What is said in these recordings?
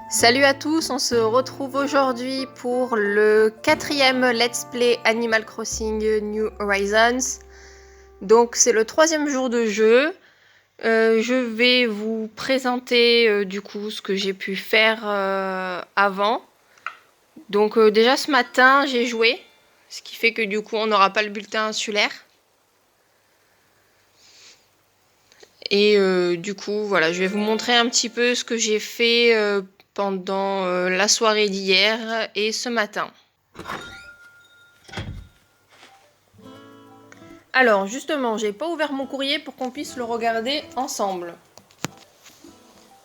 Salut à tous, on se retrouve aujourd'hui pour le 4e Let's Play Animal Crossing New Horizons. Donc c'est le 3e jour de jeu. Je vais vous présenter du coup ce que j'ai pu faire avant. Donc déjà ce matin j'ai joué, ce qui fait que du coup on n'aura pas le bulletin insulaire. Et du coup voilà, je vais vous montrer un petit peu ce que j'ai fait pendant la soirée d'hier et ce matin. Alors justement, j'ai pas ouvert mon courrier pour qu'on puisse le regarder ensemble.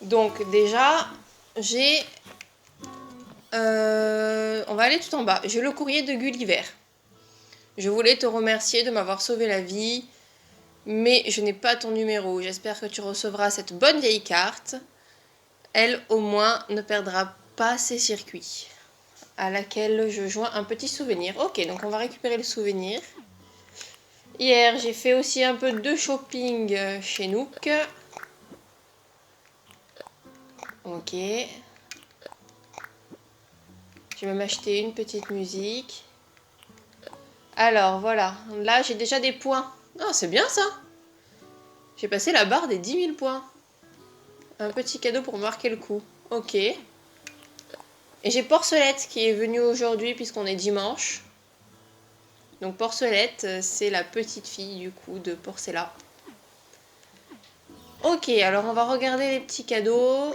Donc déjà, j'ai... on va aller tout en bas. J'ai le courrier de Gulliver. Je voulais te remercier de m'avoir sauvé la vie, mais je n'ai pas ton numéro. J'espère que tu recevras cette bonne vieille carte. Elle, au moins, ne perdra pas ses circuits. À laquelle je joins un petit souvenir. Ok, donc on va récupérer le souvenir. Hier, j'ai fait aussi un peu de shopping chez Nook. Ok. Je vais m'acheter une petite musique. Alors, voilà. Là, j'ai déjà des points. Ah, c'est bien ça. J'ai passé la barre des 10 000 points. Un petit cadeau pour marquer le coup. Ok. Et j'ai Porcelette qui est venue aujourd'hui puisqu'on est dimanche. Donc Porcelette, c'est la petite fille du coup de Porcella. Ok, alors on va regarder les petits cadeaux.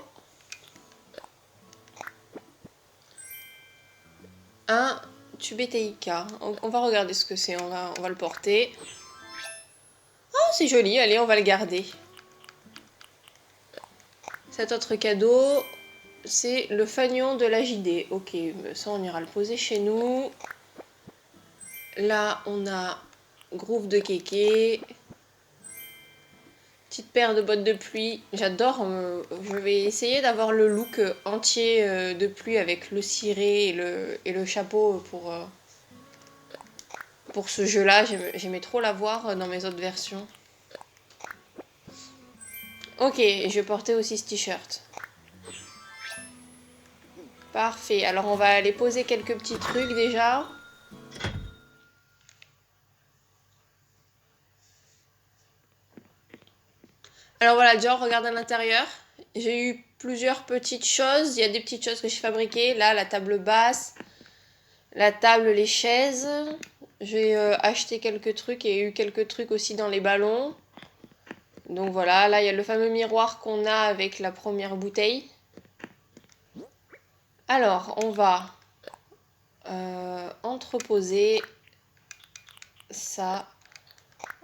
Un tube TIK. On va regarder ce que c'est, on va le porter. Oh, c'est joli, allez, on va le garder. Cet autre cadeau, c'est le fanion de la JD. Ok, ça on ira le poser chez nous. Là, on a Groove de Kéké. Petite paire de bottes de pluie. J'adore. Je vais essayer d'avoir le look entier de pluie avec le ciré et le chapeau pour ce jeu-là. J'aimais trop l'avoir dans mes autres versions. Ok, et je portais aussi ce t-shirt. Parfait. Alors on va aller poser quelques petits trucs déjà. Alors voilà, déjà on regarde à l'intérieur. J'ai eu plusieurs petites choses. Il y a des petites choses que j'ai fabriquées. Là, la table basse, la table, les chaises. J'ai acheté quelques trucs et eu quelques trucs aussi dans les ballons. Donc voilà, là il y a le fameux miroir qu'on a avec la première bouteille. Alors, on va entreposer ça.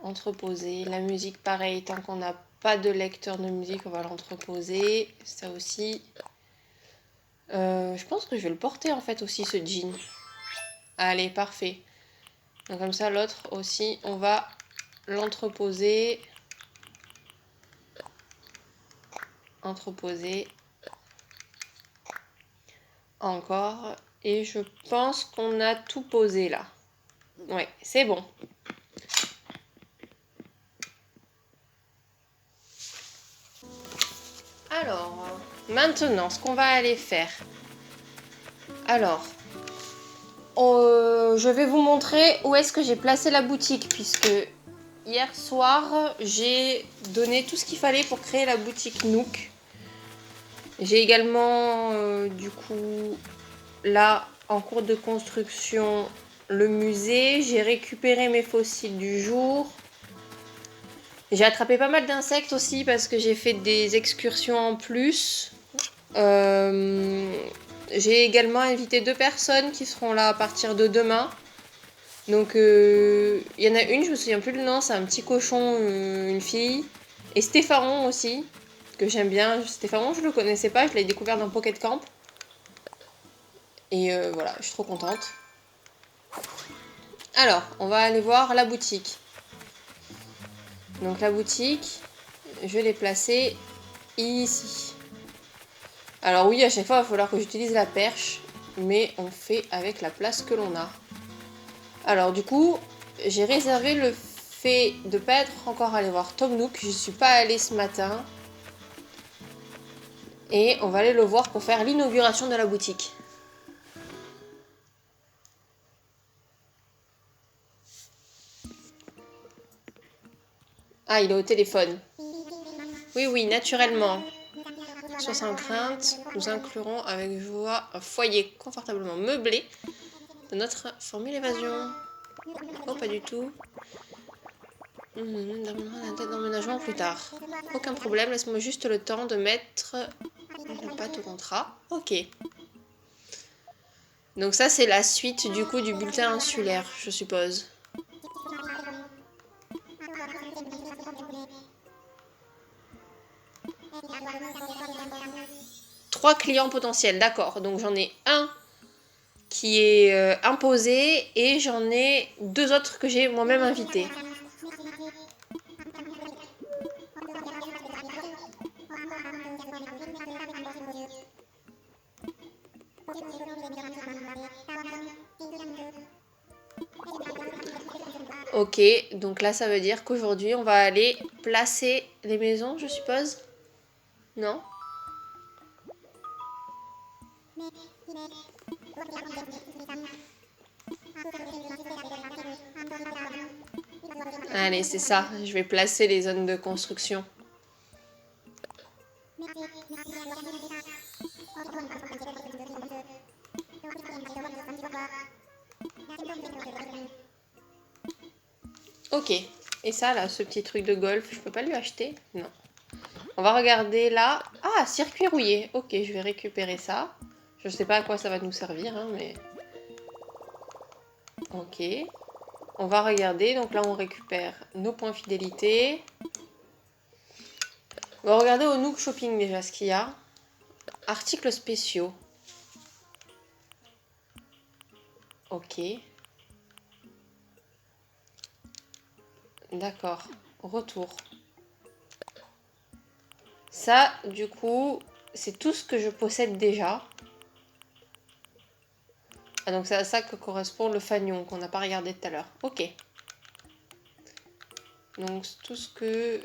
Entreposer. La musique, pareil, tant qu'on n'a pas de lecteur de musique, on va l'entreposer. Ça aussi. Je pense que je vais le porter en fait aussi ce jean. Allez, parfait. Donc comme ça, l'autre aussi, on va l'entreposer. Entreposer. Encore. Et je pense qu'on a tout posé là. Ouais, c'est bon. Alors, maintenant, ce qu'on va aller faire. Alors, je vais vous montrer où est-ce que j'ai placé la boutique, puisque hier soir, j'ai donné tout ce qu'il fallait pour créer la boutique Nook. J'ai également, du coup, là, en cours de construction, le musée. J'ai récupéré mes fossiles du jour. J'ai attrapé pas mal d'insectes aussi parce que j'ai fait des excursions en plus. J'ai également invité 2 personnes qui seront là à partir de demain. Donc il y en a une, je me souviens plus le nom, c'est un petit cochon, une fille. Et Stépharon aussi, que j'aime bien. Stépharon, je le connaissais pas, je l'ai découvert dans Pocket Camp. Et voilà, je suis trop contente. Alors, on va aller voir la boutique. Donc la boutique, je l'ai placée ici. Alors oui, à chaque fois, il va falloir que j'utilise la perche, mais on fait avec la place que l'on a. Alors du coup, j'ai réservé le fait de pas être encore allé voir Tom Nook. Je suis pas allée ce matin. Et on va aller le voir pour faire l'inauguration de la boutique. Ah, il est au téléphone. Oui, oui, naturellement. Sans crainte, nous inclurons avec joie un foyer confortablement meublé de notre formule évasion. Oh, pas du tout. La date d'emménagement plus tard. Aucun problème, laisse-moi juste le temps de mettre la pâte au contrat. Ok. Donc ça, c'est la suite du coup du bulletin insulaire, je suppose. Trois clients potentiels, d'accord. Donc j'en ai un qui est imposé et j'en ai deux autres que j'ai moi-même invités. Ok, donc là ça veut dire qu'aujourd'hui on va aller placer les maisons, je suppose? Non? Allez, c'est ça, je vais placer les zones de construction. Ok, et ça là, ce petit truc de golf, je peux pas lui acheter? Non. On va regarder là. Ah, circuit rouillé. Ok, je vais récupérer ça. Je sais pas à quoi ça va nous servir, hein, mais... Ok. On va regarder. Donc là, on récupère nos points fidélité. On va regarder au Nook Shopping déjà ce qu'il y a. Articles spéciaux. Ok. D'accord. Retour. Ça, du coup, c'est tout ce que je possède déjà. Ah, donc c'est à ça que correspond le fanion qu'on n'a pas regardé tout à l'heure. Ok. Donc tout ce que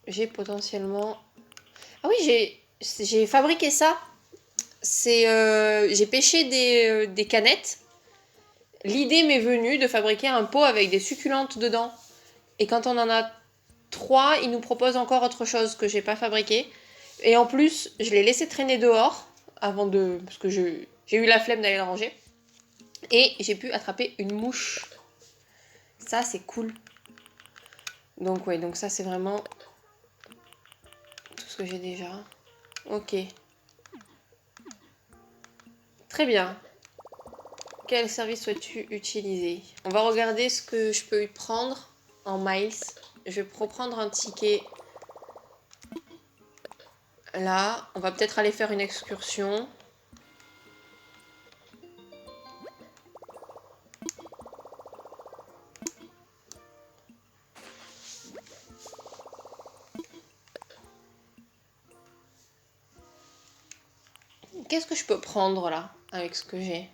j'ai potentiellement... Ah oui, j'ai fabriqué ça. J'ai pêché des canettes. L'idée m'est venue de fabriquer un pot avec des succulentes dedans. Et quand on en a 3, il nous propose encore autre chose que j'ai pas fabriqué. Et en plus, je l'ai laissé traîner dehors avant de... Parce que j'ai eu la flemme d'aller la ranger. Et j'ai pu attraper une mouche. Ça, c'est cool. Donc ouais, donc ça c'est vraiment tout ce que j'ai déjà. Ok. Très bien. Quel service souhaites-tu utiliser? On va regarder ce que je peux y prendre en miles. Je vais reprendre un ticket. Là, on va peut-être aller faire une excursion. Qu'est-ce que je peux prendre là, avec ce que j'ai?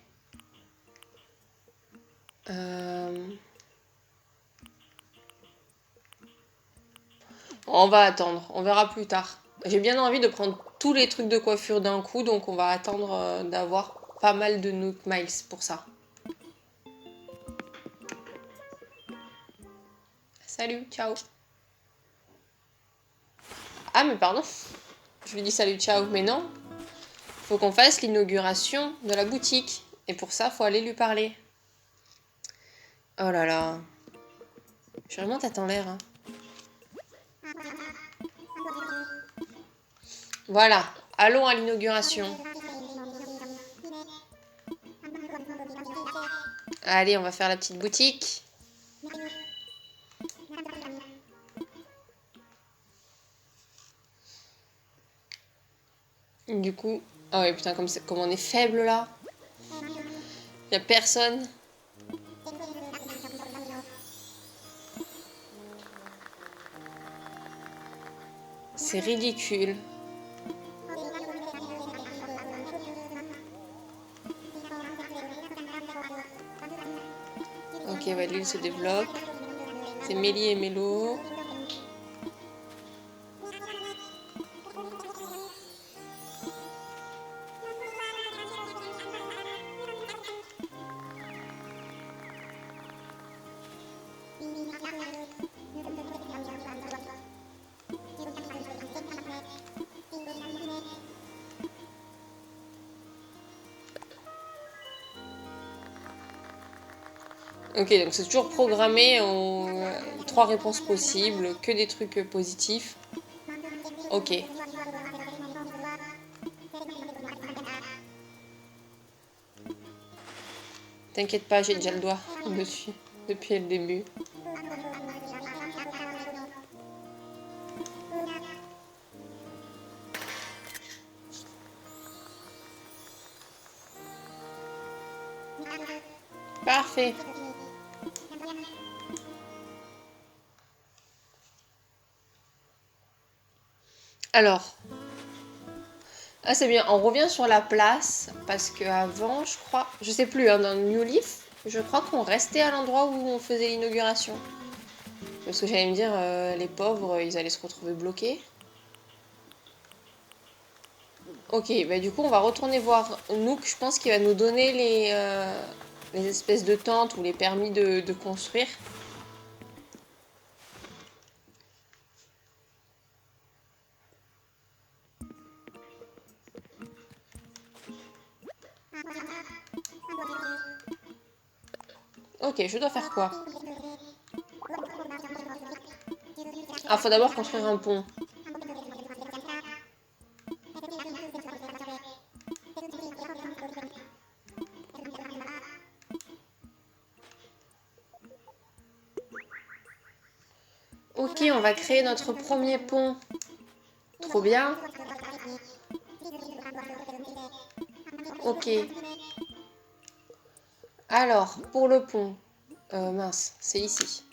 On va attendre, on verra plus tard. J'ai bien envie de prendre tous les trucs de coiffure d'un coup, donc on va attendre d'avoir pas mal de Nook Miles pour ça. Salut, ciao. Ah mais pardon, je lui dis salut, ciao, mais non. Faut qu'on fasse l'inauguration de la boutique. Et pour ça, faut aller lui parler. Oh là là. Je suis vraiment tête en l'air. Hein. Voilà, allons à l'inauguration. Allez, on va faire la petite boutique. Du coup... Ah ouais, putain, comme on est faible là. Y a personne. C'est ridicule. Ok, ouais, l'île se développe. C'est Mélie et Mélo. Ok, donc c'est toujours programmé en 3 réponses possibles, que des trucs positifs. Ok. T'inquiète pas, j'ai déjà le doigt dessus depuis le début. Parfait. Alors, ah c'est bien, on revient sur la place parce que avant, je crois, je sais plus, hein, dans le New Leaf, je crois qu'on restait à l'endroit où on faisait l'inauguration. Parce que j'allais me dire, les pauvres, ils allaient se retrouver bloqués. Ok, bah du coup, on va retourner voir Nook. Je pense qu'il va nous donner les espèces de tentes ou les permis de construire. Ok, je dois faire quoi? Ah, faut d'abord construire un pont. Ok, on va créer notre premier pont. Trop bien. Ok. Alors, pour le pont. Mince, c'est ici.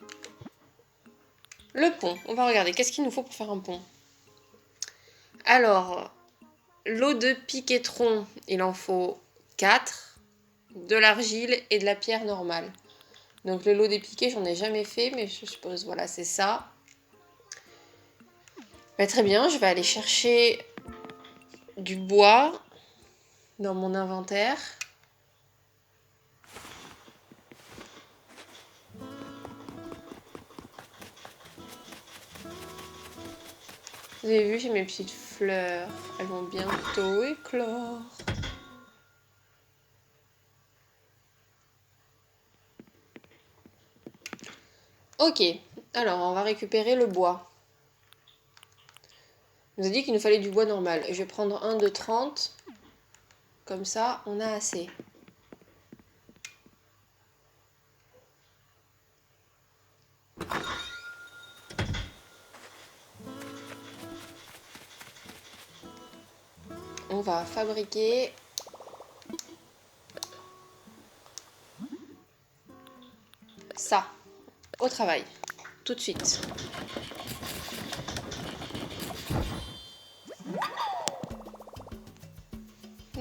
Le pont. On va regarder. Qu'est-ce qu'il nous faut pour faire un pont? Alors, l'eau de piquetron, il en faut 4. De l'argile et de la pierre normale. Donc le lot des piquets, j'en ai jamais fait, mais je suppose, voilà, c'est ça. Bah, très bien, je vais aller chercher du bois dans mon inventaire. Vous avez vu, j'ai mes petites fleurs. Elles vont bientôt éclore. Ok, alors on va récupérer le bois. On nous a dit qu'il nous fallait du bois normal. Je vais prendre un de 30. Comme ça, on a assez. On va fabriquer ça au travail, tout de suite.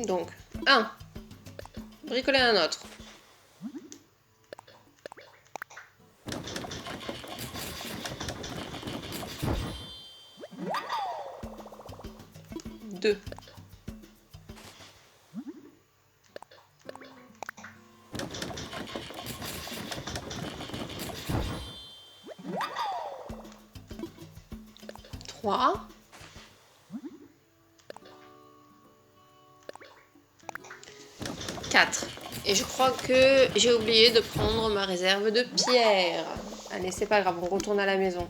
Donc, 1. Bricoler un autre. 2. 3. 4. Et je crois que j'ai oublié de prendre ma réserve de pierre. Allez, c'est pas grave, on retourne à la maison.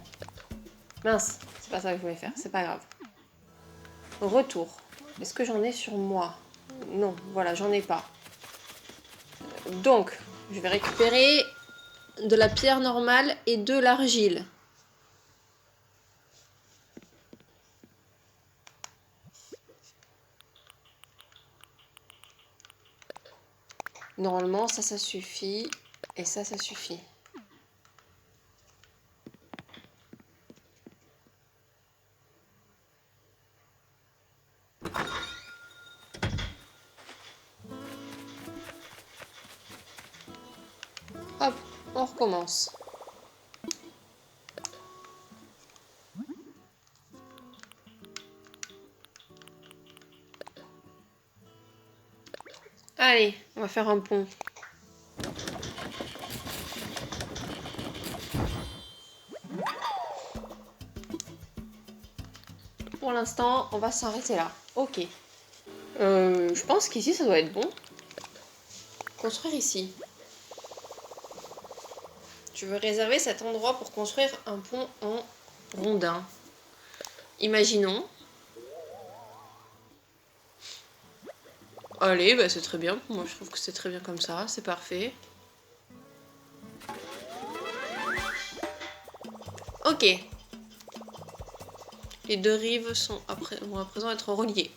Mince, c'est pas ça que je voulais faire, c'est pas grave. Retour. Est-ce que j'en ai sur moi? Non, voilà, j'en ai pas. Donc, je vais récupérer de la pierre normale et de l'argile. Normalement, ça suffit. Et ça suffit. Hop, on recommence. Allez, on va faire un pont. Pour l'instant, on va s'arrêter là. Ok. Je pense qu'ici, ça doit être bon. Construire ici. Tu veux réserver cet endroit pour construire un pont en rondin. Imaginons. Allez, bah c'est très bien. Moi, je trouve que c'est très bien comme ça. C'est parfait. Ok. Les deux rives vont à présent être reliées.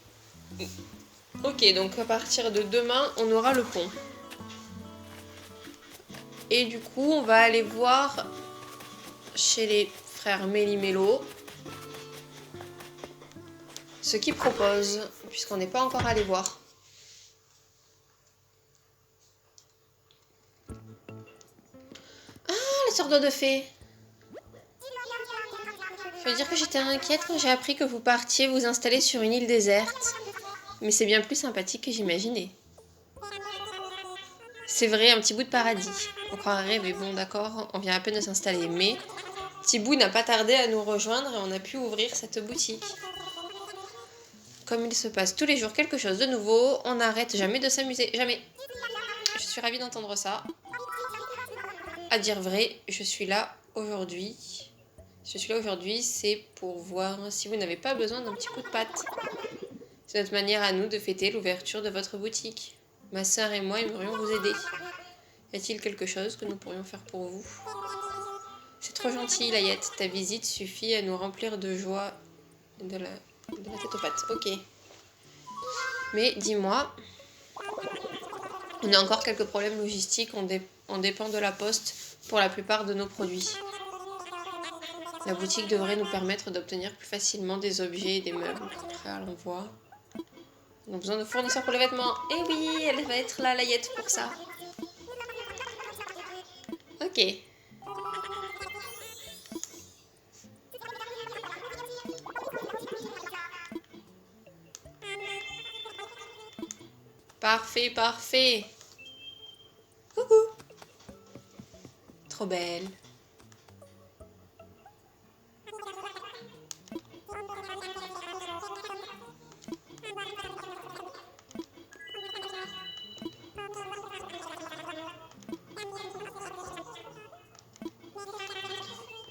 Ok, donc à partir de demain, on aura le pont. Et du coup, on va aller voir chez les frères Méli-Mélo ce qu'ils proposent, puisqu'on n'est pas encore allé voir. Ah, la sœur de fée. Je veux dire que j'étais inquiète quand j'ai appris que vous partiez vous installer sur une île déserte. Mais c'est bien plus sympathique que j'imaginais. C'est vrai, un petit bout de paradis. On croirait rêver, bon d'accord, on vient à peine de s'installer. Mais Thibaut n'a pas tardé à nous rejoindre et on a pu ouvrir cette boutique. Comme il se passe tous les jours quelque chose de nouveau, on n'arrête jamais de s'amuser. Jamais. Je suis ravie d'entendre ça. À dire vrai, je suis là aujourd'hui. C'est pour voir si vous n'avez pas besoin d'un petit coup de patte. C'est notre manière à nous de fêter l'ouverture de votre boutique. Ma sœur et moi aimerions vous aider. Y a-t-il quelque chose que nous pourrions faire pour vous? C'est trop gentil, Layette. Ta visite suffit à nous remplir de joie de la tête aux pattes. Ok. Mais dis-moi, on a encore quelques problèmes logistiques. On dépend de la poste pour la plupart de nos produits. La boutique devrait nous permettre d'obtenir plus facilement des objets et des meubles prêts à l'envoi. On a besoin de fournisseurs pour les vêtements. Eh oui, elle va être là, Layette, pour ça. Ok. Parfait, parfait. Coucou. Trop belle.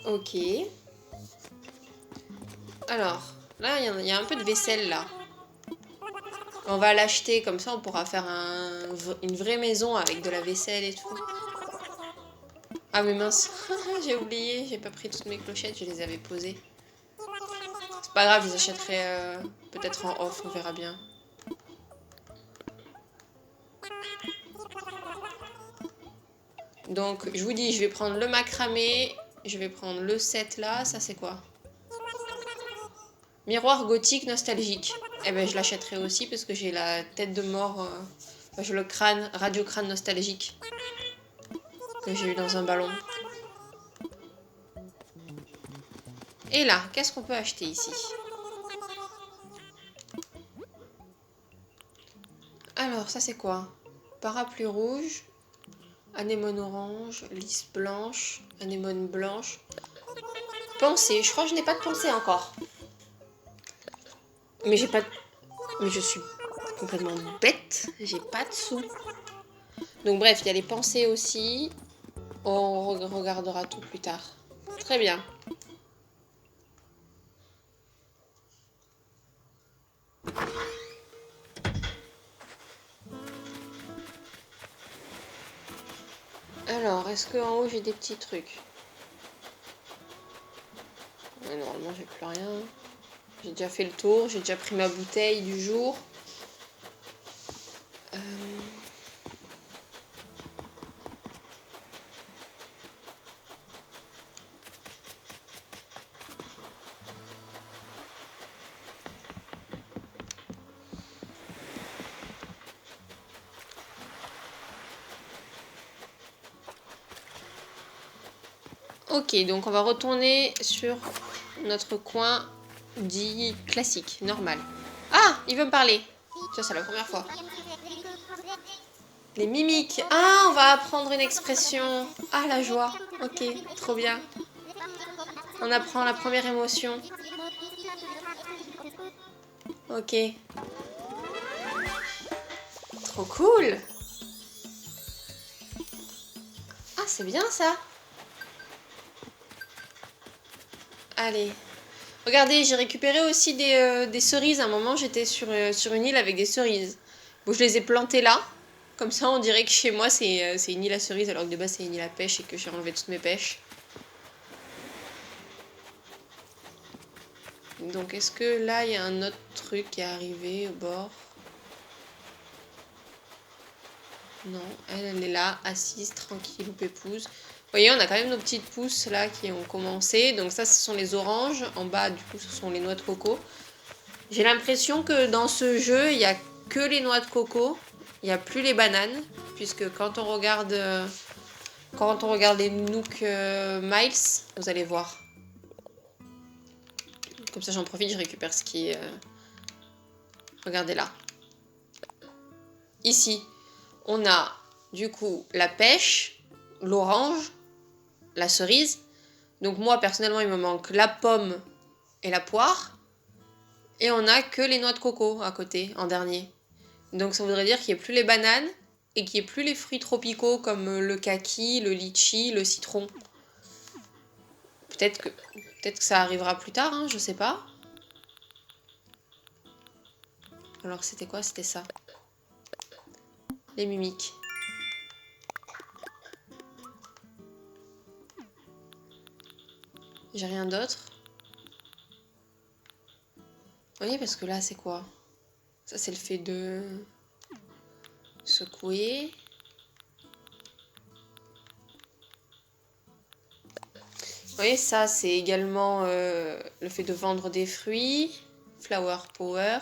Ok. Alors, là, il y a un peu de vaisselle, là. On va l'acheter, comme ça on pourra faire une vraie maison avec de la vaisselle et tout. Ah mais mince, j'ai oublié, j'ai pas pris toutes mes clochettes, je les avais posées. C'est pas grave, je les achèterai peut-être en off, on verra bien. Donc je vous dis, je vais prendre le macramé, je vais prendre le set là, ça c'est quoi? Miroir gothique nostalgique. Eh ben je l'achèterai aussi parce que j'ai la tête de mort, j'ai le crâne, radio crâne nostalgique que j'ai eu dans un ballon. Et là, qu'est-ce qu'on peut acheter ici? Alors, ça c'est quoi? Parapluie rouge, anémone orange, lisse blanche, anémone blanche. Pensée, je crois que je n'ai pas de pensée encore. Mais j'ai pas de... Mais je suis complètement bête, j'ai pas de sous. Donc bref, il y a les pensées aussi. On regardera tout plus tard. Très bien. Alors, est-ce qu'en haut j'ai des petits trucs? Ouais, normalement j'ai plus rien. J'ai déjà fait le tour, j'ai déjà pris ma bouteille du jour. Ok, donc on va retourner sur notre coin dit classique, normal. Ah, il veut me parler. Ça, c'est la première fois. Les mimiques. Ah, on va apprendre une expression. Ah, la joie. Ok, trop bien. On apprend la première émotion. Ok. Trop cool. Ah, c'est bien ça. Allez. Regardez, j'ai récupéré aussi des cerises. À un moment, j'étais sur une île avec des cerises. Bon, je les ai plantées là. Comme ça, on dirait que chez moi, c'est une île à cerises, alors que de base, c'est une île à pêche et que j'ai enlevé toutes mes pêches. Donc, est-ce que là, il y a un autre truc qui est arrivé au bord? Non, elle est là, assise, tranquille ou pépouse. Vous voyez, on a quand même nos petites pousses là qui ont commencé. Donc ça, ce sont les oranges. En bas, du coup, ce sont les noix de coco. J'ai l'impression que dans ce jeu, il n'y a que les noix de coco. Il n'y a plus les bananes. Puisque quand on regarde les Nook Miles, vous allez voir. Comme ça, j'en profite, je récupère ce qui est... Regardez là. Ici, on a du coup la pêche, l'orange, la cerise. Donc moi, personnellement, il me manque la pomme et la poire. Et on a que les noix de coco à côté, en dernier. Donc ça voudrait dire qu'il n'y ait plus les bananes et qu'il n'y ait plus les fruits tropicaux comme le kaki, le litchi, le citron. Peut-être que ça arrivera plus tard, hein, je sais pas. Alors c'était quoi? C'était ça. Les mimiques. J'ai rien d'autre. Vous voyez, parce que là, c'est quoi? Ça, c'est le fait de secouer. Vous voyez, ça, c'est également le fait de vendre des fruits. Flower Power.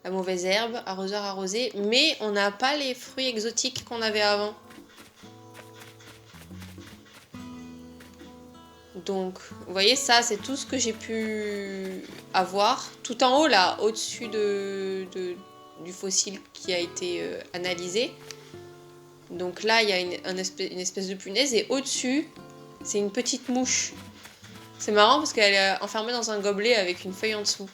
La mauvaise herbe, arroseur arrosé. Mais on n'a pas les fruits exotiques qu'on avait avant. Donc, vous voyez, ça, c'est tout ce que j'ai pu avoir. Tout en haut, là, au-dessus du fossile qui a été analysé. Donc là, il y a une espèce de punaise. Et au-dessus, c'est une petite mouche. C'est marrant parce qu'elle est enfermée dans un gobelet avec une feuille en dessous.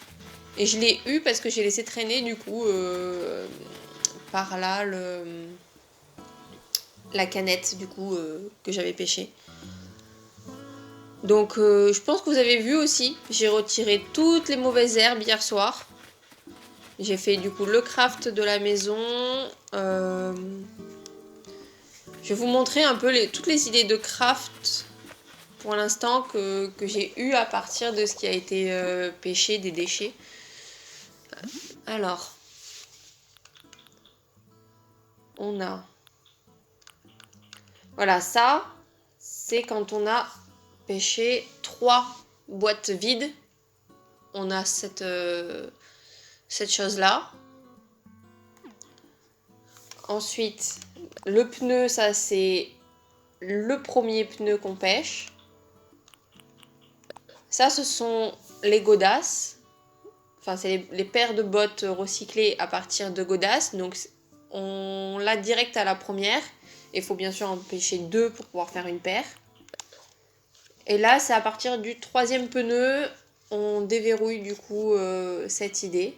Et je l'ai eu parce que j'ai laissé traîner, du coup, par là, la canette, du coup, que j'avais pêchée. Donc je pense que vous avez vu aussi, j'ai retiré toutes les mauvaises herbes hier soir. J'ai fait du coup le craft de la maison. Je vais vous montrer un peu toutes les idées de craft pour l'instant que j'ai eu à partir de ce qui a été pêché des déchets. Alors, on a... Voilà, ça, c'est quand on a pêché 3 boîtes vides. On a cette chose-là. Ensuite, le pneu, ça c'est le premier pneu qu'on pêche. Ça, ce sont les godasses. Enfin, c'est les paires de bottes recyclées à partir de godasses. Donc, on l'a direct à la première. Il faut bien sûr en pêcher 2 pour pouvoir faire une paire. Et là, c'est à partir du 3e pneu, on déverrouille du coup cette idée.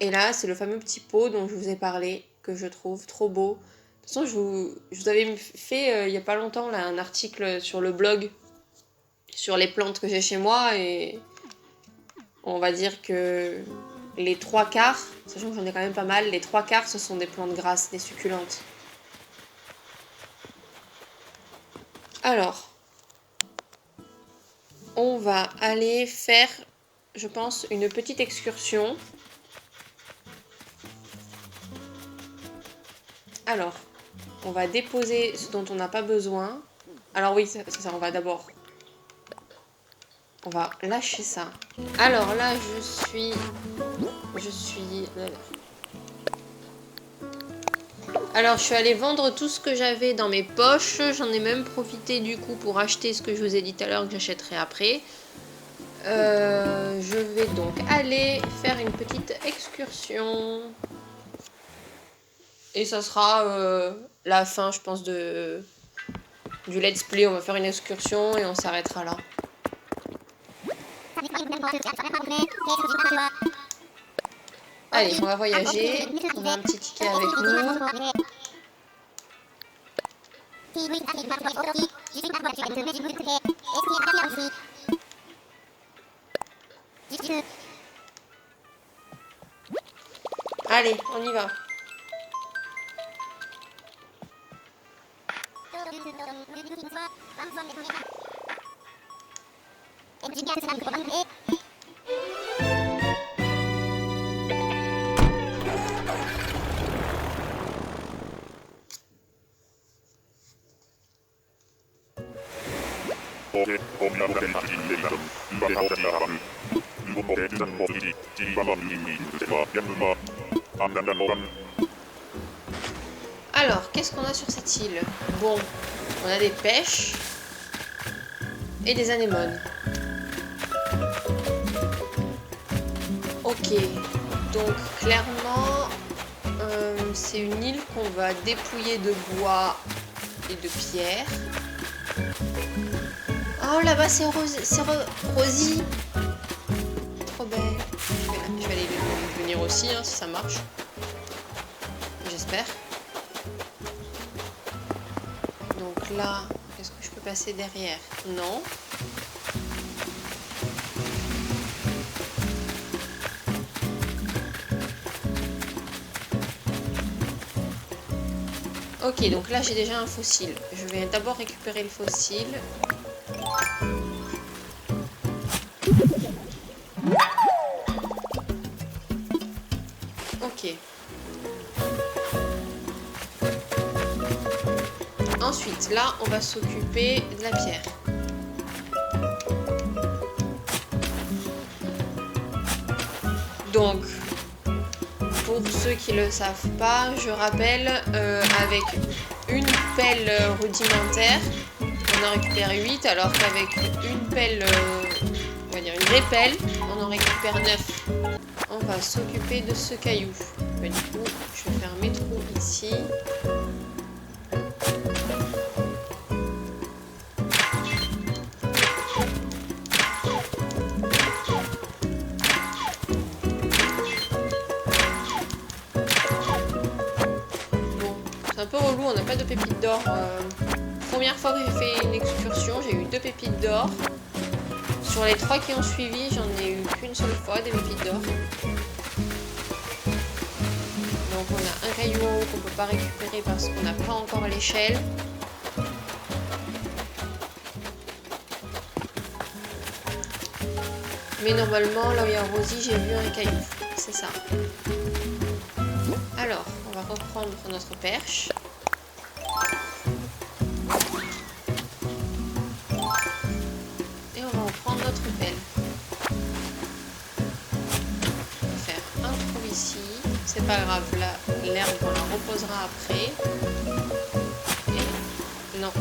Et là, c'est le fameux petit pot dont je vous ai parlé, que je trouve trop beau. De toute façon, je vous avais fait il n'y a pas longtemps là, un article sur le blog sur les plantes que j'ai chez moi. Et on va dire que les 3/4, sachant que j'en ai quand même pas mal, les 3/4 ce sont des plantes grasses, des succulentes. Alors, on va aller faire, je pense, une petite excursion. Alors, on va déposer ce dont on n'a pas besoin. Alors oui, c'est ça, on va d'abord... On va lâcher ça. Alors là, je suis... Alors, je suis allée vendre tout ce que j'avais dans mes poches. J'en ai même profité du coup pour acheter ce que je vous ai dit tout à l'heure que j'achèterai après. Je vais donc aller faire une petite excursion. Et ça sera la fin, je pense, du let's play. On va faire une excursion et on s'arrêtera là. Allez, on va voyager. On a un petit ticket avec nous. Allez, on y va. Alors, qu'est-ce qu'on a sur cette île? Bon, on a des pêches et des anémones. Ok, donc clairement, c'est une île qu'on va dépouiller de bois et de pierre. Oh, là-bas, c'est Rosie. Trop belle. Je vais aller venir aussi, hein, si ça marche. J'espère. Donc là, est-ce que je peux passer derrière? Non. Ok, donc là j'ai déjà un fossile. Je vais d'abord récupérer le fossile. Ok. Ensuite, là, on va s'occuper de la pierre. Donc, pour ceux qui ne le savent pas, je rappelle, avec une pelle rudimentaire, on en récupère 8, alors qu'avec une pelle, on va dire une vraie pelle, on en récupère 9. On va s'occuper de ce caillou. Du coup, je vais faire mes trous ici. C'est un peu relou, on n'a pas de pépites d'or. Première fois que j'ai fait une excursion, j'ai eu 2 pépites d'or. Sur les 3 qui ont suivi, j'en ai eu qu'une seule fois des pépites d'or. Donc on a un caillou en haut qu'on ne peut pas récupérer parce qu'on n'a pas encore l'échelle. Mais normalement, là où il y a Rosie, j'ai vu un caillou. C'est ça. Alors, on va reprendre notre perche. Et on va reprendre notre pelle. On va faire un trou ici. C'est pas grave, l'herbe on la reposera après. Et non,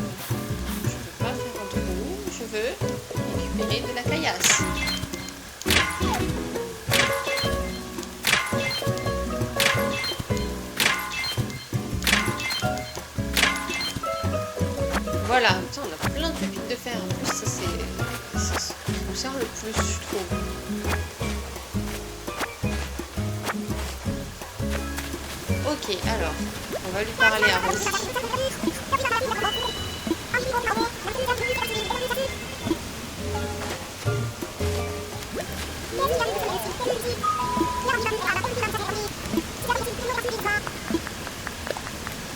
je veux pas faire un trou, je veux récupérer de la caillasse. Voilà, putain, on a plein de pépites de fer. En plus, ça c'est ce qui nous sert le plus, je trouve. Ok, alors, on va lui parler à Rosie.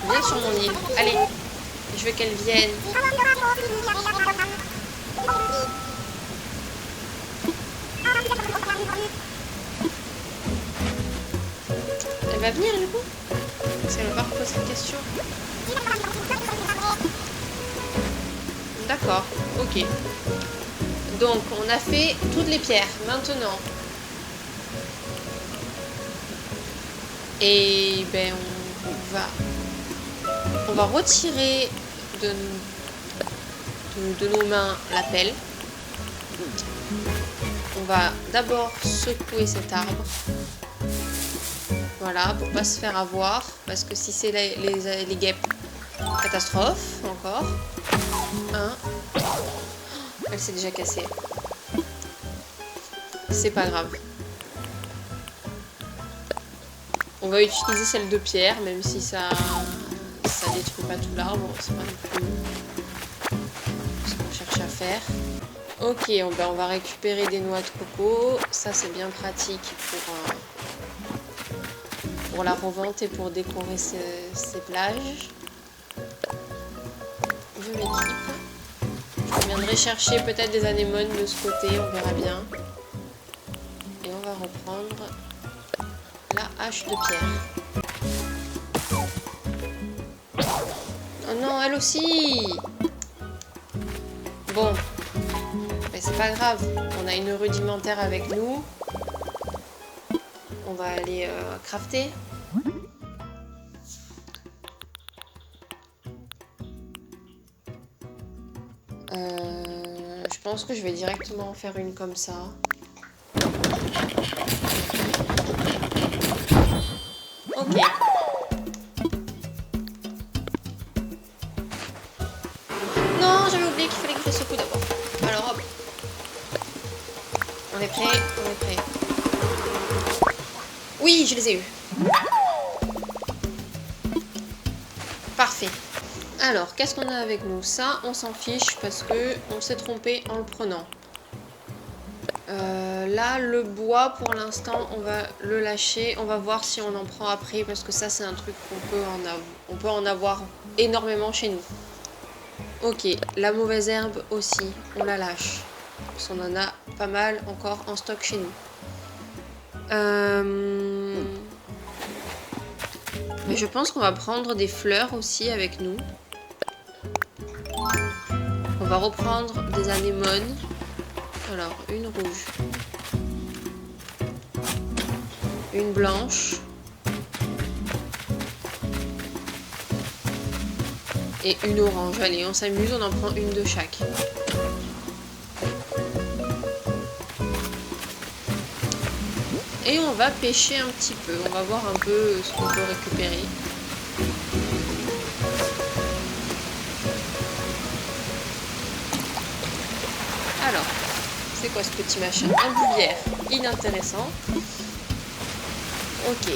Viens sur mon île. Allez, je veux qu'elle vienne. Elle va venir du coup? Parce qu'elle va reposer une question. D'accord, ok. Donc on a fait toutes les pierres. Maintenant. Et ben on va retirer de nos mains la pelle. On va d'abord secouer cet arbre. Voilà, pour pas se faire avoir. Parce que si c'est les guêpes, catastrophe, encore. Elle s'est déjà cassée. C'est pas grave. On va utiliser celle de pierre, même si ça détruit pas tout l'arbre. C'est pas non plus faire. Ok, on va récupérer des noix de coco. Ça, c'est bien pratique pour la revente et pour décorer ces plages. Je m'équipe. Je viendrai chercher peut-être des anémones de ce côté, on verra bien. Et on va reprendre la hache de pierre. Oh non, elle aussi! Bon, mais c'est pas grave, on a une rudimentaire avec nous. On va aller crafter. Je pense que je vais directement en faire une comme ça. Ok. Non, j'avais oublié qu'il fallait que je fasse ce coup d'abord. Alors hop. On est prêt, on est prêt. Oui, je les ai eus. Parfait. Alors, qu'est-ce qu'on a avec nous? Ça, on s'en fiche parce que on s'est trompé en le prenant. Là, le bois, pour l'instant, on va le lâcher. On va voir si on en prend après parce que ça, c'est un truc qu'on peut en avoir énormément chez nous. Ok, la mauvaise herbe aussi, on la lâche. Parce qu'on en a pas mal encore en stock chez nous. Mais je pense qu'on va prendre des fleurs aussi avec nous. On va reprendre des anémones. Alors, une rouge. Une blanche. Et une orange. Allez, on s'amuse, on en prend une de chaque. Et on va pêcher un petit peu. On va voir un peu ce qu'on peut récupérer. Alors, c'est quoi ce petit machin? Un bouvière. Inintéressant. Ok.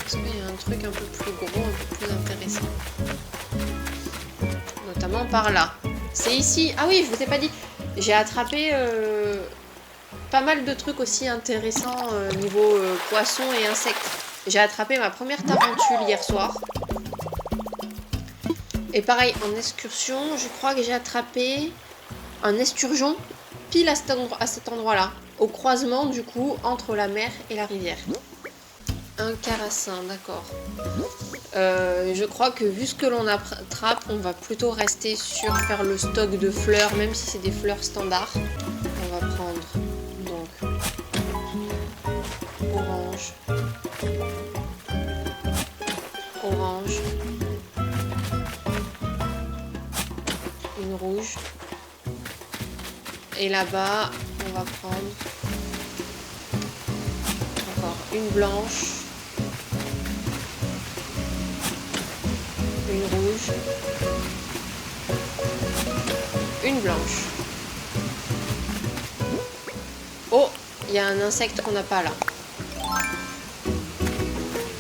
Est-ce qu'il y a un truc un peu plus gros, un peu plus intéressant? Notamment par là. C'est ici. Ah oui, je vous ai pas dit. J'ai attrapé pas mal de trucs aussi intéressants niveau poissons et insectes. J'ai attrapé ma première tarentule hier soir. Et pareil, en excursion, je crois que j'ai attrapé un esturgeon pile à cet endroit-là. Au croisement, du coup, entre la mer et la rivière. Un carassin, d'accord. Je crois que vu ce que l'on attrape, on va plutôt rester sur faire le stock de fleurs, même si c'est des fleurs standards. On va prendre donc orange, orange, une rouge, et là-bas, on va prendre encore une blanche, une rouge, une blanche. Oh, il y a un insecte qu'on n'a pas là.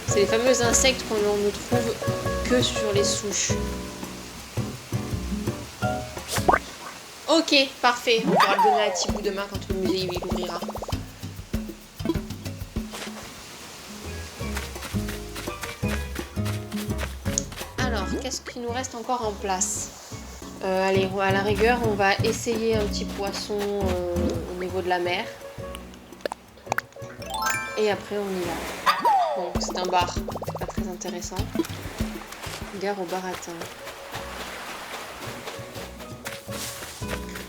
C'est les fameux insectes qu'on ne trouve que sur les souches. Ok, parfait. On pourra le donner à Thibaut demain quand le musée il ouvrira. Alors, qu'est-ce qu'il nous reste encore en place? Allez, à la rigueur, on va essayer un petit poisson au niveau de la mer. Et après, on y va. Bon, c'est un bar, pas très intéressant. Gare au baratin.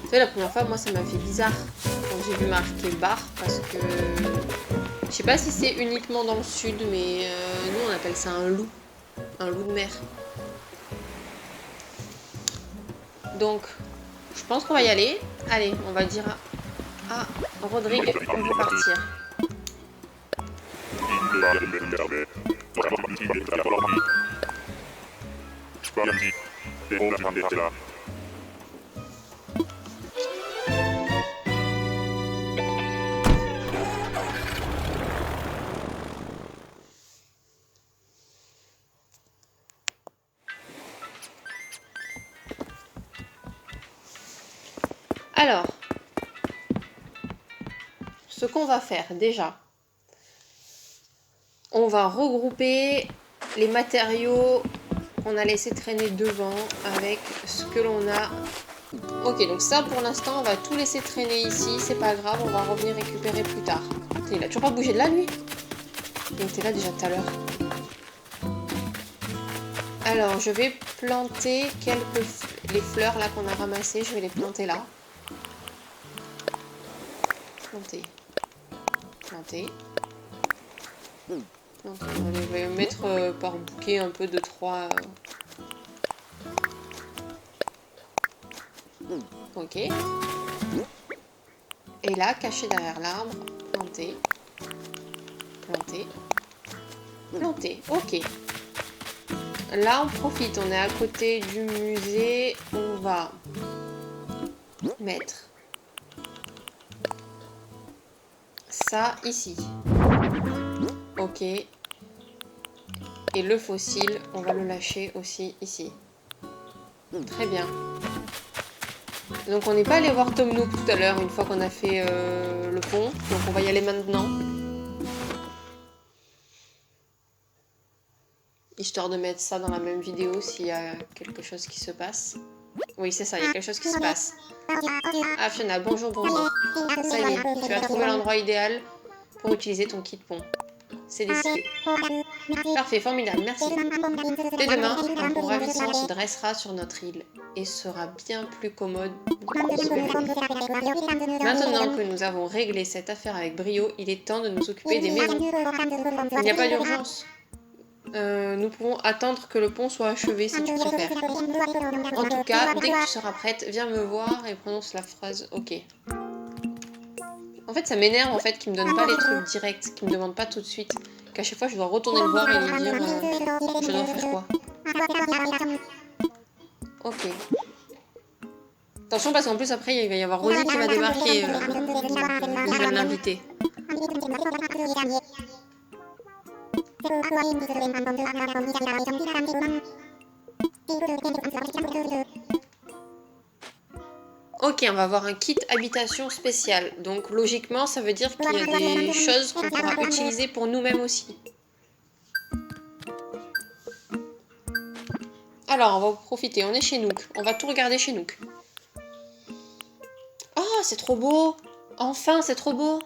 Vous savez, la première fois, moi, ça m'a fait bizarre quand j'ai vu marquer bar, parce que je sais pas si c'est uniquement dans le sud, mais nous, on appelle ça un loup de mer. Donc, je pense qu'on va y aller. Allez, on va dire à Rodrigue, on veut partir. Alors, ce qu'on va faire déjà, on va regrouper les matériaux qu'on a laissé traîner devant avec ce que l'on a. Ok, donc ça pour l'instant on va tout laisser traîner ici, c'est pas grave, on va revenir récupérer plus tard. Il a toujours pas bougé de là lui? Il était là déjà tout à l'heure. Alors je vais planter les fleurs là qu'on a ramassées, je vais les planter là. Planter. Planter. Donc, on va mettre par bouquet un peu de 3. Ok. Et là, caché derrière l'arbre, planter. Planter. Planter. Ok. Là, on profite. On est à côté du musée. On va mettre ça ici. Ok. Et le fossile, on va le lâcher aussi ici. Très bien. Donc on n'est pas allé voir Tom Nook tout à l'heure, une fois qu'on a fait le pont. Donc on va y aller maintenant. Histoire de mettre ça dans la même vidéo s'il y a quelque chose qui se passe. Oui, c'est ça, il y a quelque chose qui se passe. Ah, Fiona, bonjour, bonjour. Ça y est, tu as trouvé l'endroit idéal pour utiliser ton kit pont. C'est décidé. Parfait, formidable, merci. Dès demain, un pont ravissant se dressera sur notre île et sera bien plus commode. Maintenant que nous avons réglé cette affaire avec brio, il est temps de nous occuper des maisons. Il n'y a pas d'urgence. Nous pouvons attendre que le pont soit achevé si tu préfères. En tout cas, dès que tu seras prête, viens me voir et prononce la phrase OK. En fait, ça m'énerve en fait qu'il me donne pas les trucs directs, qu'il me demande pas tout de suite. Qu'à chaque fois, je dois retourner le voir et lui dire je dois faire quoi. Ok. Attention parce qu'en plus après il va y avoir Rosie qui va débarquer. Je vais l'inviter. Ok, on va avoir un kit habitation spécial. Donc logiquement, ça veut dire qu'il y a des choses qu'on pourra utiliser pour nous-mêmes aussi. Alors, on va profiter. On est chez Nook. On va tout regarder chez Nook. Oh, c'est trop beau! Enfin, c'est trop beau!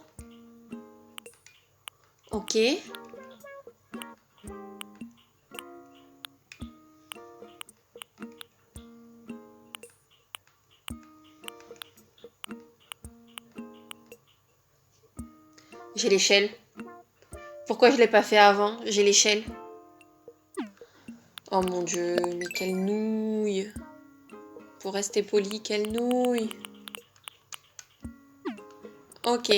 Ok. J'ai l'échelle. Pourquoi je l'ai pas fait avant? J'ai l'échelle. Oh mon dieu, mais quelle nouille! Pour rester poli, quelle nouille! Ok.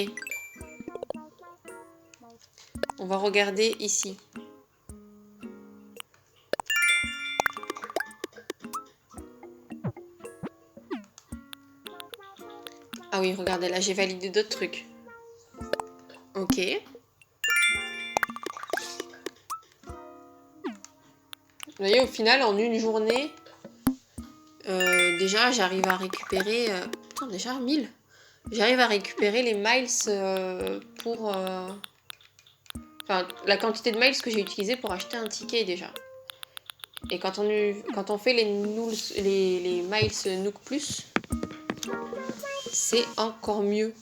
On va regarder ici. Ah oui, regardez, là j'ai validé d'autres trucs. Ok. Vous voyez, au final, en une journée, déjà j'arrive à récupérer... putain, déjà 1000. J'arrive à récupérer les miles pour... Enfin, la quantité de miles que j'ai utilisé pour acheter un ticket déjà. Et quand on fait les miles Nook Plus, c'est encore mieux.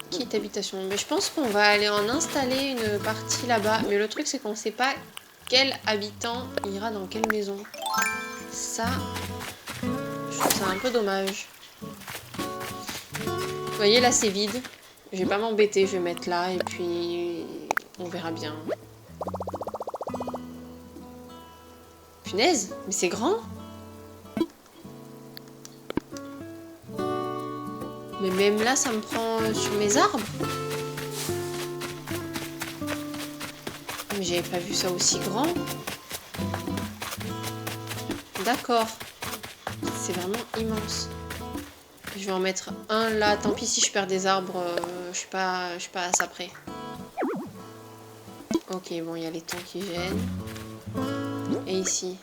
Kit habitation. Mais je pense qu'on va aller en installer une partie là-bas. Mais le truc, c'est qu'on ne sait pas quel habitant ira dans quelle maison. Ça, je trouve ça un peu dommage. Vous voyez, là, c'est vide. Je vais pas m'embêter, je vais mettre là et puis on verra bien. Punaise, mais c'est grand. Mais même là, ça me prend sur mes arbres. Mais j'avais pas vu ça aussi grand. D'accord. C'est vraiment immense. Je vais en mettre un là. Tant pis si je perds des arbres, je suis pas à ça près. Ok, bon, il y a les temps qui gênent. Et ici.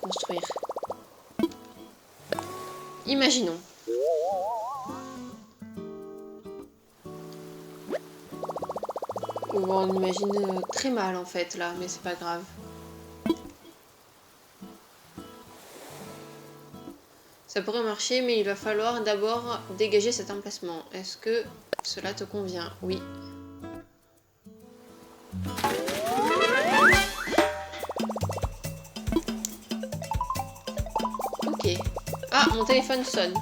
Construire. Imaginons. On imagine très mal en fait là, mais c'est pas grave. Ça pourrait marcher, mais il va falloir d'abord dégager cet emplacement. Est-ce que cela te convient? Oui. Ok. Ah, mon téléphone sonne.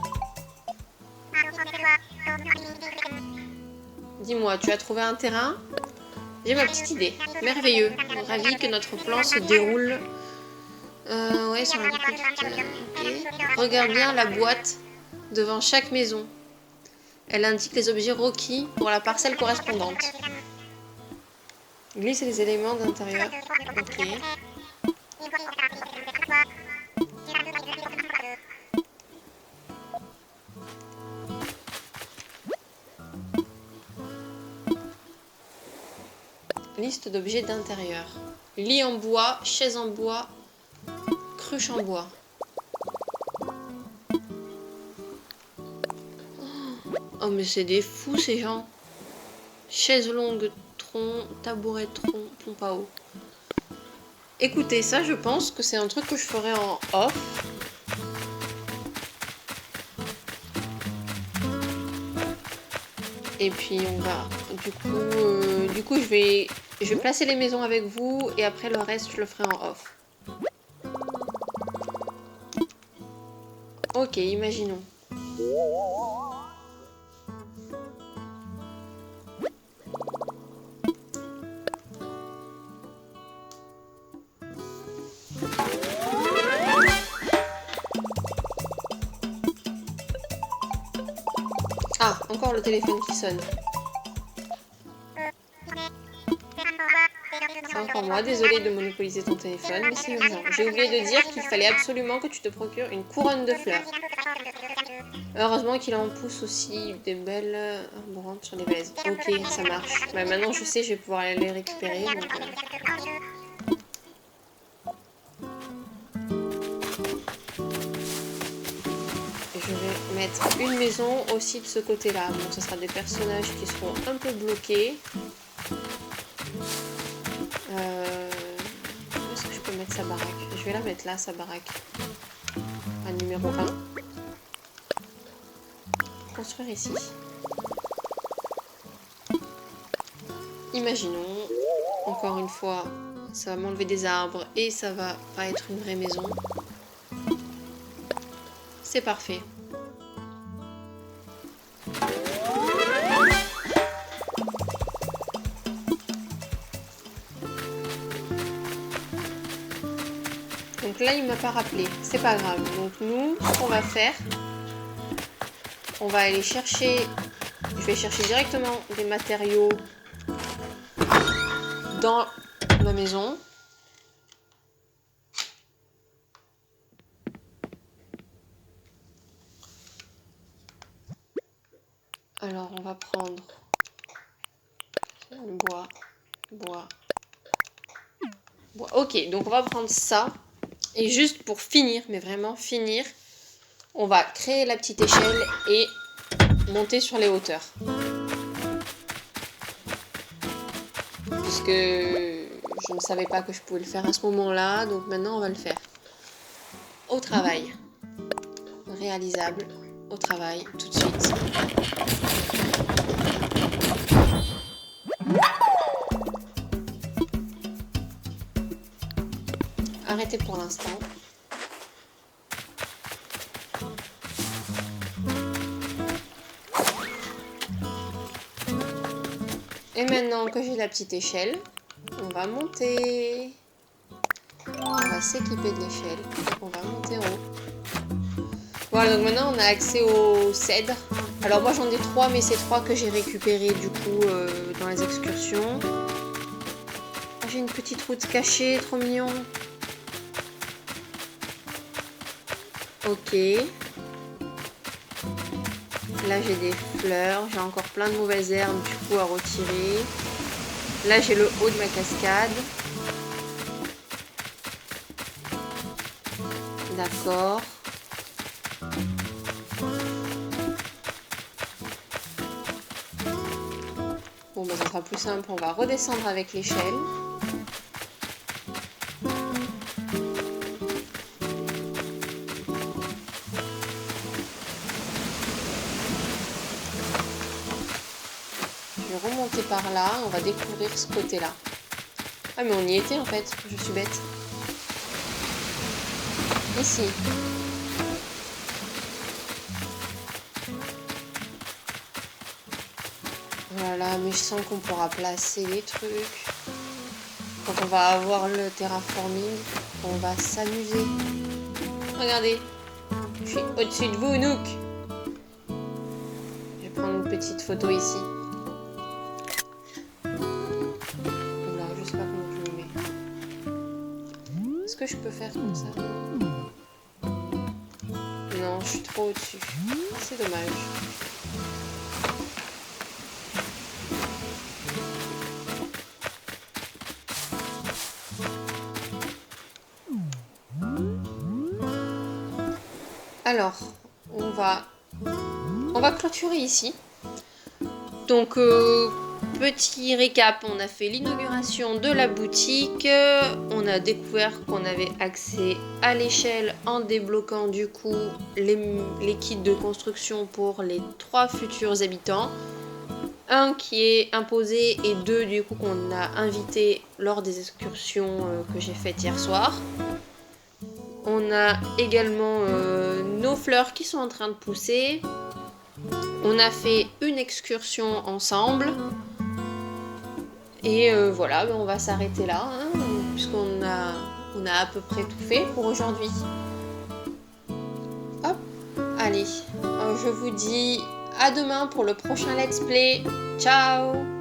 Dis-moi, tu as trouvé un terrain? J'ai ma petite idée. Merveilleux. Ravi que notre plan se déroule. Ouais, sur la ok. Regarde bien la boîte devant chaque maison. Elle indique les objets requis pour la parcelle correspondante. Glisse les éléments d'intérieur. Ok. Liste d'objets d'intérieur. Lit en bois, chaise en bois, cruche en bois. Oh mais c'est des fous ces gens. Chaise longue, tronc, tabouret, tronc, pompe à eau. Écoutez, ça je pense que c'est un truc que je ferai en off. Et puis on va... Du coup je vais placer les maisons avec vous et après le reste je le ferai en off. Ok, imaginons. Ah, encore le téléphone qui sonne. C'est encore moi, désolée de monopoliser ton téléphone, mais c'est urgent. J'ai oublié de dire qu'il fallait absolument que tu te procures une couronne de fleurs. Heureusement qu'il en pousse aussi des belles arborantes sur les vaises. Ok, ça marche. Bah, maintenant je sais, je vais pouvoir aller les récupérer. Donc, je vais mettre une maison aussi de ce côté-là. Bon, ce sera des personnages qui seront un peu bloqués. Où est-ce que je peux mettre sa baraque? Je vais la mettre là, sa baraque. À numéro 1. Construire ici. Imaginons, encore une fois, ça va m'enlever des arbres et ça va pas être une vraie maison. C'est parfait. Donc là, il m'a pas rappelé. C'est pas grave. Donc nous, ce qu'on va faire, on va aller chercher... Je vais chercher directement des matériaux dans ma maison. Alors, on va prendre le bois, bois. Ok, donc on va prendre ça. Et juste pour finir, mais vraiment finir, on va créer la petite échelle et monter sur les hauteurs. Puisque je ne savais pas que je pouvais le faire à ce moment-là, donc maintenant on va le faire. Au travail. Réalisable. Au travail, tout de suite. Arrêtez pour l'instant. Et maintenant que j'ai la petite échelle, on va monter. On va s'équiper de l'échelle. On va monter en haut. Voilà, donc maintenant on a accès au cèdre. Alors moi j'en ai 3, mais c'est 3 que j'ai récupérés du coup dans les excursions. J'ai une petite route cachée, trop mignon. Ok. Là j'ai des fleurs, j'ai encore plein de mauvaises herbes du coup à retirer. Là, j'ai le haut de ma cascade. D'accord. Bon, bah, ça sera plus simple. On va redescendre avec l'échelle. Je vais remonter par là. On va découvrir ce côté-là. Ah, mais on y était en fait. Je suis bête. Ici. Voilà, mais je sens qu'on pourra placer des trucs. Quand on va avoir le terraforming, on va s'amuser. Regardez, je suis au-dessus de vous, Nook. Je vais prendre une petite photo ici. Oula, je sais pas comment je le mets. Est-ce que je peux faire comme ça? Non, je suis trop au-dessus. C'est dommage. Alors, on va clôturer ici. Donc, petit récap, on a fait l'inauguration de la boutique. On a découvert qu'on avait accès à l'échelle en débloquant du coup les kits de construction pour les 3 futurs habitants. Un qui est imposé et 2 du coup qu'on a invité lors des excursions que j'ai faites hier soir. On a également nos fleurs qui sont en train de pousser. On a fait une excursion ensemble. Et voilà, on va s'arrêter là, hein, puisqu'on a à peu près tout fait pour aujourd'hui. Hop, allez, je vous dis à demain pour le prochain let's play. Ciao!